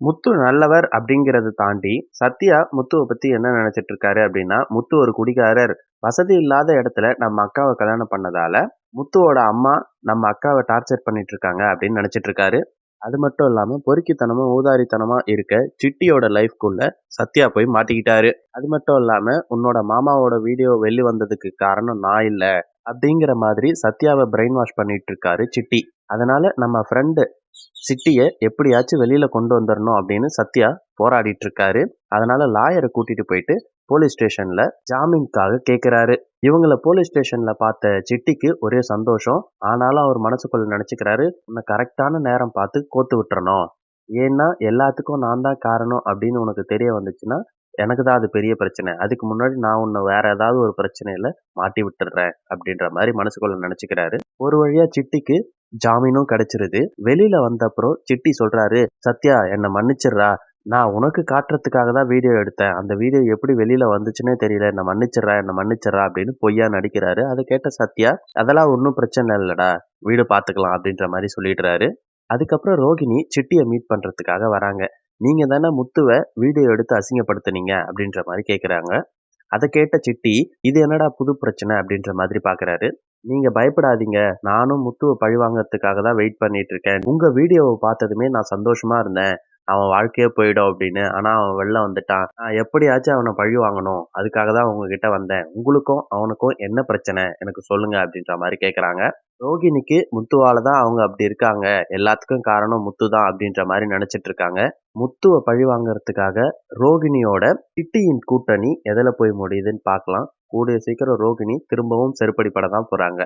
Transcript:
முத்து நல்லவர் அப்படிங்கிறத தாண்டி, சத்யா முத்துவ பத்தி என்ன நெனச்சிட்டு இருக்காரு அப்படின்னா, முத்து ஒரு குடிகாரர். வசதி இல்லாத இடத்துல நம்ம அக்காவ கல்யாணம் பண்ணதால, முத்துவோட அம்மா நம்ம அக்காவ டார்ச்சர் பண்ணிட்டு இருக்காங்க அப்படின்னு நெனச்சிட்டு இருக்காரு. அது மட்டும் இல்லாம பொறுக்கித்தனமா, ஊதாரித்தனமா இருக்க சிட்டியோட லைஃப்குள்ள சத்யா போய் மாட்டிக்கிட்டாரு. அது மட்டும் இல்லாம, உன்னோட மாமாவோட வீடியோ வெளி வந்ததுக்கு காரணம் நான் இல்ல. அப்படிங்கிற மாதிரி சத்யாவ பிரெயின் வாஷ் பண்ணிட்டு இருக்காரு சிட்டி. அதனால நம்ம ஃப்ரெண்டு சிட்டிய எப்படியாச்சும் வெளியில கொண்டு வந்துரணும் அப்படின்னு சத்யா போராடிட்டு இருக்காரு. அதனால லாயரை கூட்டிட்டு போயிட்டு போலீஸ் ஸ்டேஷன்ல ஜாமீனுக்காக கேக்குறாரு. இவங்கள போலீஸ் ஸ்டேஷன்ல பார்த்த சிட்டிக்கு ஒரே சந்தோஷம். ஆனாலும் அவர் மனசுக்குள்ள நினைச்சுக்கிறாரு, உன்னை கரெக்டான நேரம் பார்த்து கோத்து விட்டுறணும். ஏன்னா எல்லாத்துக்கும் நான் தான் காரணம் அப்படின்னு உனக்கு தெரிய வந்துச்சுன்னா எனக்கு தான் அது பெரிய பிரச்சனை. அதுக்கு முன்னாடி நான் உன்னை வேற ஏதாவது ஒரு பிரச்சனையில மாட்டி விட்டுடுறேன் அப்படின்ற மாதிரி மனசுக்குள்ள நினைச்சுக்கிறாரு. ஒரு வழியா சிட்டிக்கு ஜாமீனும் கிடைச்சிருது. வெளியில வந்தப்புறம் சிட்டி சொல்றாரு, சத்யா என்னை மன்னிச்சிடுறா. நான் உனக்கு காட்டுறதுக்காக தான் வீடியோ எடுத்தேன். அந்த வீடியோ எப்படி வெளியில வந்துச்சுன்னே தெரியல. என்னை மன்னிச்சிடுறா அப்படின்னு பொய்யா நடிக்கிறாரு. அதை கேட்ட சத்யா, அதெல்லாம் ஒன்றும் பிரச்சனை இல்லடா, வீடு பார்த்துக்கலாம் அப்படின்ற மாதிரி சொல்லிடுறாரு. அதுக்கப்புறம் ரோகிணி சிட்டியை மீட் பண்றதுக்காக வராங்க. நீங்க தானே முத்துவ வீடியோ எடுத்து அசிங்கப்படுத்துனீங்க அப்படின்ற மாதிரி கேக்குறாங்க. அதை கேட்ட சிட்டி, இது என்னடா புது பிரச்சனை அப்படின்ற மாதிரி பாக்குறாரு. நீங்க பயப்படாதீங்க, நானும் முத்துவை பழி வாங்கறதுக்காக தான் வெயிட் பண்ணிட்டு இருக்கேன். உங்க வீடியோவை பார்த்ததுமே நான் சந்தோஷமா இருந்தேன், அவன் வாழ்க்கையே போயிடும் அப்படின்னு. ஆனா அவன் வெளில வந்துட்டான். நான் எப்படியாச்சும் அவனை பழி வாங்கணும், அதுக்காக தான் உங்ககிட்ட வந்தேன். உங்களுக்கும் அவனுக்கும் என்ன பிரச்சனை எனக்கு சொல்லுங்க அப்படின்ற மாதிரி கேக்குறாங்க. ரோகிணிக்கு முத்துவால தான் அவங்க அப்படி இருக்காங்க, எல்லாத்துக்கும் காரணம் முத்து தான் அப்படின்ற மாதிரி நினைச்சிட்டு இருக்காங்க. முத்துவை பழி வாங்கறதுக்காக ரோகிணியோட சிட்டியின் கூட்டணி எதில் போய் முடியுதுன்னு பார்க்கலாம். கூடிய சீக்கிரம் ரோகிணி திரும்பவும் செருப்படி பட தான் போறாங்க.